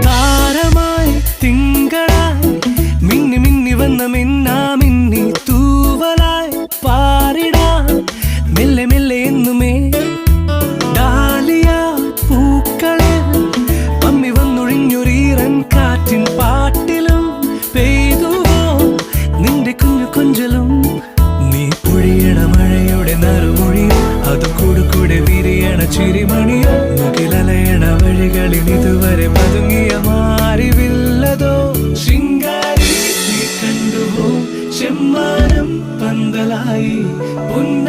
താരമായി തിങ്കളായി മിന്നി മിന്നി വന്ന മിന്നാമിന്നി തൂവലായി പാറിടാൻ മെല്ലെ മെല്ലെ എന്നുമേ ഡാലിയ പൂക്കളിൽ പമ്മി വന്നൊഴിഞ്ഞൊരീറൻ കാറ്റിൻ പാട്ടിലും പെയ്തുവോ നിന്റെ കുഞ്ഞു കൊഞ്ചലും. നീ പൊഴിയണ മഴയുടെ നറുമൊഴിയോ അത് കൂടെ വിരിയണ ചിരിമണിയോ മുകിലലയണ വഴികളിൽ ഇതുവരെ പതുങ്ങിയ മാറിവില്ലതോ. ശൃംഗാരി നീ കണ്ടുവോ ചെമ്മാനം പന്തലായി പൊന്ന